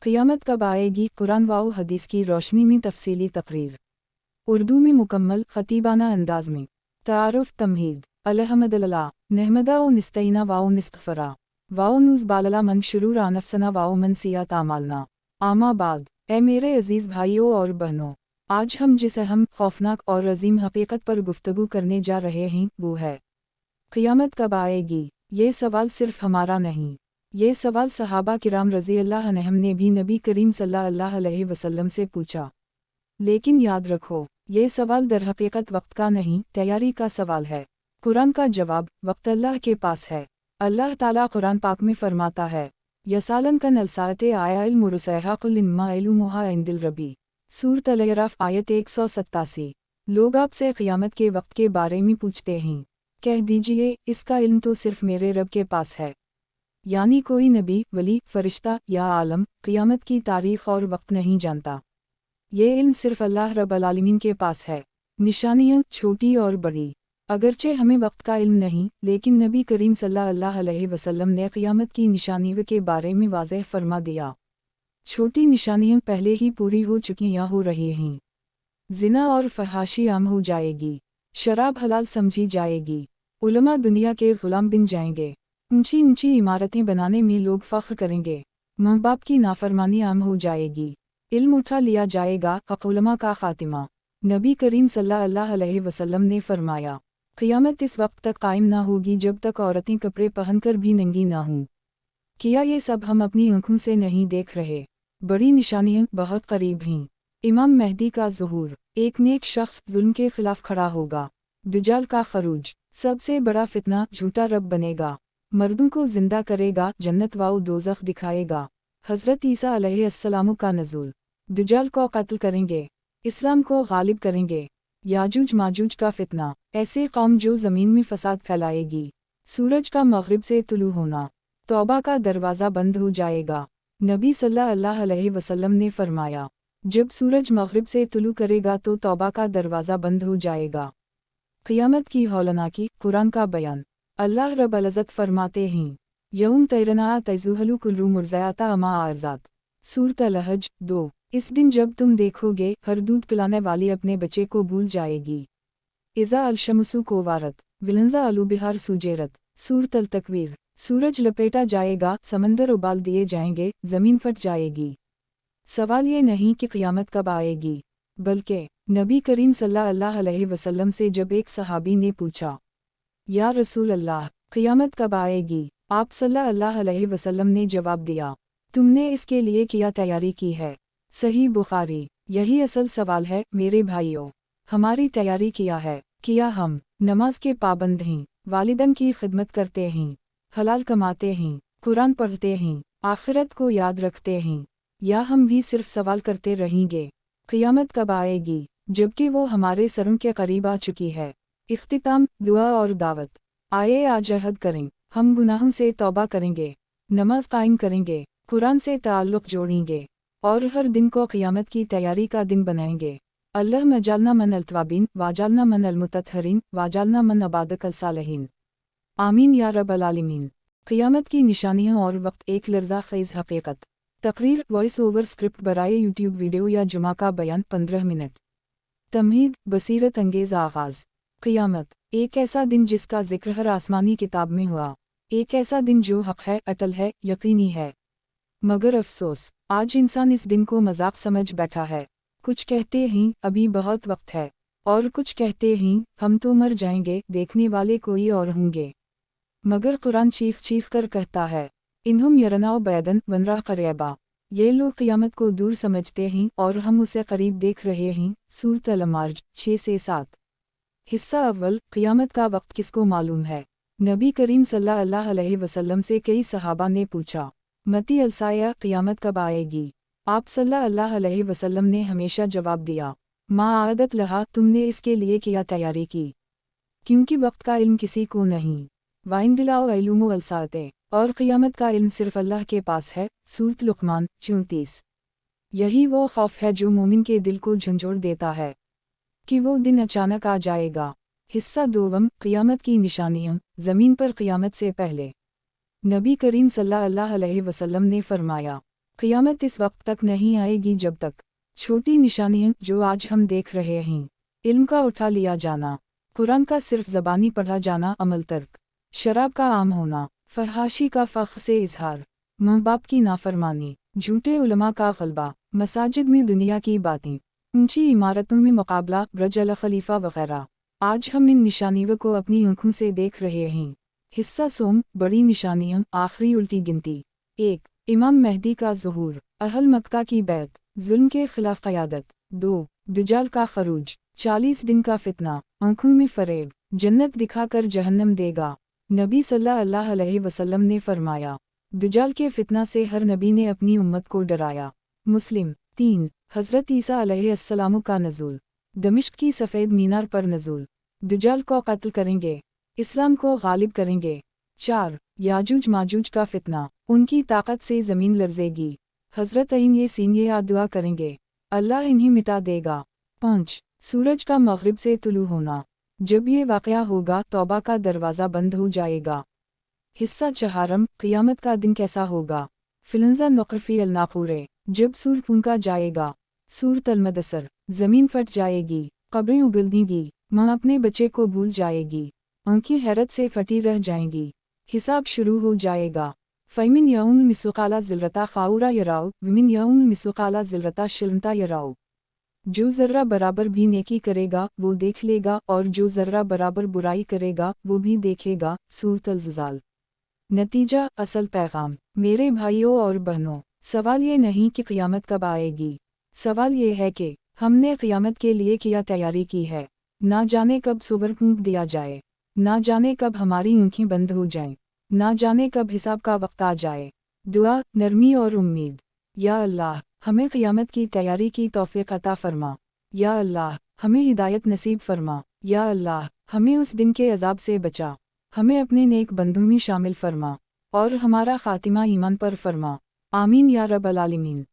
क़यामत कब आएगी, कुरान व हदीस की रोशनी में तफसीली तकरीर। उर्दू में मुकम्मल ख़तीबाना अंदाज में। तारुफ तमहीद अलहमदुलिल्लाह नहमदा व निस्तईना व निस्तग़फ़रा व नुज़बालला मन शुरूर आनफसना व मन सियात आमालना आमा बाद। ए मेरे अज़ीज़ भाइयों और बहनों, आज हम जिस अहम, खौफनाक और अजीम हकीकत पर गुफ्तगू करने जा रहे हैं वो है क़यामत कब आएगी। ये सवाल सिर्फ हमारा नहीं, ये सवाल सहाबा किराम रज़ी अल्लाह अन्हुम ने भी नबी करीम सल्लल्लाहु अलैहि वसल्लम से पूछा। लेकिन याद रखो, ये सवाल दरहकीकत वक्त का नहीं, तैयारी का सवाल है। कुरान का जवाब वक्त अल्लाह के पास है। अल्लाह ताला कुरान पाक में फरमाता है, यसालन कन अलसाते आया इल्मुरुसैहा कुल इन्मा इल्मुहा इंदिल रबी। सूरत अल-अराफ आयत 187। लोग आपसे क़यामत के वक्त के बारे में पूछते हैं, कह दीजिए इसका इल्म तो सिर्फ मेरे रब के पास है। यानी कोई नबी, वली, फरिश्ता या आलम क़यामत की तारीख़ और वक्त नहीं जानता। ये इल्म सिर्फ अल्लाह रब्बुल आलमीन के पास है। निशानियाँ छोटी और बड़ी। अगरचे हमें वक्त का इल्म नहीं, लेकिन नबी करीम सल्लल्लाहु अलैहि वसल्लम ने क़यामत की निशानियों के बारे में वाज़ेह फरमा दिया। छोटी निशानियाँ पहले ही पूरी हो चुकी या हो रही हैं। ज़िना और फहाशी आम हो जाएगी, शराब हलाल समझी जाएगी, उलमा दुनिया के ग़ुलाम बन जाएंगे, ऊंची ऊंची इमारतें बनाने में लोग फ़ख्र करेंगे, माँ बाप की नाफरमानी आम हो जाएगी, इल्म उठा लिया जाएगा, उलमा का ख़ातिमा। नबी करीम सल्लल्लाहु अलैहि वसल्लम ने फरमाया, क़यामत इस वक्त तक कायम ना होगी जब तक औरतें कपड़े पहनकर भी नंगी ना हों। किया ये सब हम अपनी आँखों से नहीं देख रहे। बड़ी निशानियाँ बहुत करीब हैं। इमाम मेहदी का ज़ुहूर, एक नेक शख्स जुल्म के खिलाफ खड़ा होगा। दज्जाल का खरूज, सबसे बड़ा फितना, झूठा रब बनेगा, मर्दों को जिंदा करेगा, जन्नत व दोज़ख दिखाएगा। हज़रत ईसा अलैहिस्सलाम का नज़ूल, दज्जाल को कत्ल करेंगे, इस्लाम को गालिब करेंगे। याजूज माजूज का फितना, ऐसे कौम जो ज़मीन में फसाद फैलाएगी। सूरज का मग़रिब से तुलू होना, तौबा का दरवाज़ा बंद हो जाएगा। नबी सल्लल्लाहु अलैहि वसल्लम ने फरमाया, जब सूरज मग़रिब से तुलू करेगा तो तौबा का दरवाज़ा बंद हो जाएगा। क़यामत की हौलनाकी, कुरान का बयान। अल्लाह रब्बुल इज़्ज़त फरमाते हैं, यौम तैरना तैज़ुहलु कुल्लु मुर्ज़ाता अमा आरज़ात। सूरत अल-हज 2। इस दिन जब तुम देखोगे, हर दूध पिलाने वाली अपने बच्चे को भूल जाएगी। इज़ा अल-शम्सु कुव्वरत विलंज़ा अलु बिहार सुजेरत। सूरत अल-तकवीर। सूरज लपेटा जाएगा, समंदर उबाल दिए जाएंगे, ज़मीन फट जाएगी। सवाल ये नहीं कि क़यामत कब आएगी, बल्कि नबी करीम सल्लल्लाहु अलैहि वसल्लम से जब एक सहाबी ने पूछा, या रसूल अल्लाह, क़यामत कब आएगी, आप सल्लल्लाहु अलैहि वसल्लम ने जवाब दिया, तुमने इसके लिए क्या तैयारी की है। सही बुखारी। यही असल सवाल है मेरे भाइयों। हमारी तैयारी क्या है? क्या हम नमाज के पाबंद हैं, वालिदैन की खिदमत करते हैं, हलाल कमाते हैं, कुरान पढ़ते हैं, आखिरत को याद रखते हैं, या हम भी सिर्फ सवाल करते रहेंगे क़यामत कब आएगी, जबकि वो हमारे सरों के करीब आ चुकी है। इख्तिताम, दुआ और दावत। आइए आज अहद करें, हम गुनाहों से तौबा करेंगे, नमाज कायम करेंगे, कुरान से ताल्लुक़ जोड़ेंगे और हर दिन को क़यामत की तैयारी का दिन बनाएंगे। अल्लाह मजालना मन अल्तवाबीन, वाजालना मन अलमुतत्हरीन, वाजालना मन अबादक सालहीन। आमीन या रब्बल आलमीन। क़यामत की निशानियाँ और वक्त, एक लर्ज़ा ख़ेज़ हक़ीक़त। तकरीर, वॉइस ओवर स्क्रिप्ट बराए यूट्यूब वीडियो या जुमा का बयान 15 मिनट। तमहीद, बसीरत अंगेज़ आगाज़। क़यामत, एक ऐसा दिन जिसका जिक्र हर आसमानी किताब में हुआ, एक ऐसा दिन जो हक़ है, अटल है, यकीनी है। मगर अफसोस, आज इंसान इस दिन को मजाक समझ बैठा है। कुछ कहते हैं अभी बहुत वक्त है, और कुछ कहते हैं हम तो मर जाएंगे, देखने वाले कोई और होंगे। मगर कुरान चीख कर कहता है, इन्हुम यरनाओ बैदन वनरा क़रीबा। ये लोग क़यामत को दूर समझते हैं और हम उसे करीब देख रहे हैं। सूरत अल-मार्ज 6 से 7। हिस्सा अव्वल, क़यामत का वक्त किसको मालूम है? नबी करीम सल्लल्लाहु अलैहि वसल्लम से कई सहाबा ने पूछा, मती अलसाया, क़यामत कब आएगी? आप सल्लल्लाहु अलैहि वसल्लम ने हमेशा जवाब दिया, मा आदत लहा, तुमने इसके लिए क्या तैयारी की? क्योंकि वक्त का इल्म किसी को नहीं। वाइंदिलाओ इल्मु अलसाते, और क़यामत का इल्म सिर्फ अल्लाह के पास है। सूरत लुक़मान 34। यही वो खौफ है जो मोमिन के दिल को झंझोड़ देता है कि वो दिन अचानक आ जाएगा। हिस्सा दोवम, क़यामत की निशानियाँ, ज़मीन पर क़यामत से पहले। नबी करीम सल्लल्लाहु अलैहि वसल्लम ने फरमाया, क़यामत इस वक्त तक नहीं आएगी जब तक छोटी निशानियाँ जो आज हम देख रहे हैं, इल्म का उठा लिया जाना, कुरान का सिर्फ ज़बानी पढ़ा जाना, अमल तर्क, शराब का आम होना, फहाशी का फ़ख्र से इजहार, माँ बाप की नाफरमानी, झूठे उलमा का गलबा, मसाजिद में दुनिया की बातें, ऊंची इमारतों में मुकाबला, ब्रज अल खलीफा वगैरह। आज हम इन निशानियों को अपनी आँखों से देख रहे हैं। हिस्सा सोम, बड़ी निशानियाँ, आखिरी उल्टी गिनती। 1. इमाम मेहदी का ज़ुहूर, अहल मक्का की बैत, जुल्म के खिलाफ क़यादत। 2. दज्जाल का खरूज, 40 दिन का फितना, आँखों में फरेब, जन्नत दिखाकर जहन्नम देगा। नबी सल्लल्लाहु अलैहि वसल्लम ने फरमाया, दज्जाल के फितना से हर नबी ने अपनी उम्मत को डराया। मुस्लिम। 3. हज़रत ईसा अलैहिस्सलाम का नज़ूल, दमिश्क की सफ़ेद मीनार पर नज़ूल, दज्जाल को कत्ल करेंगे, इस्लाम को गालिब करेंगे। 4. याजूज माजूज का फितना, उनकी ताकत से ज़मीन लर्ज़ेगी, हज़रत ये सीन ये दुआ करेंगे, अल्लाह इन्हें मिटा देगा। 5. सूरज का मग़रिब से तुलू होना, जब ये वाक़या होगा तौबा का दरवाज़ा बंद हो जाएगा। हिस्सा चहारम, क़यामत का दिन कैसा होगा। फ़िलंज़ा नक़रफ़ी अल-नाक़ूरे, जब सूर फूंका जाएगा, सूरत अल-मुदस्सिर, ज़मीन फट जाएगी, क़ब्रें उगलेंगी, माँ अपने बच्चे को भूल जाएगी, आँखें हैरत से फटी रह जाएंगी, हिसाब शुरू हो जाएगा। फ़मिन यौम मिसक़ाला ज़र्रता ख़ाउरा यराउ, वमिन यौम मिसक़ाला ज़र्रता शिलंता यराउ। जो ज़र्रा बराबर भी नेकी करेगा वो देख लेगा, और जो ज़र्रा बराबर बुराई करेगा वो भी देखेगा। सूरत अल-ज़िलज़ाल। नतीजा, असल पैगाम। मेरे भाइयों और बहनों, सवाल ये नहीं कि क़यामत कब आएगी, सवाल ये है कि हमने क़यामत के लिए क्या तैयारी की है। ना जाने कब सुबर फूंक दिया जाए, ना जाने कब हमारी आँखें बंद हो जाएं, ना जाने कब हिसाब का वक्त आ जाए। दुआ, नरमी और उम्मीद। या अल्लाह, हमें क़यामत की तैयारी की तौफ़ीक़ अता फ़रमा। या अल्लाह, हमें हिदायत नसीब फ़रमा। या अल्लाह, हमें उस दिन के अज़ाब से बचा, हमें अपने नेक बंदों में शामिल फ़रमा, और हमारा ख़ातिमा ईमान पर फ़रमा। आमीन या रब्बल आलमीन।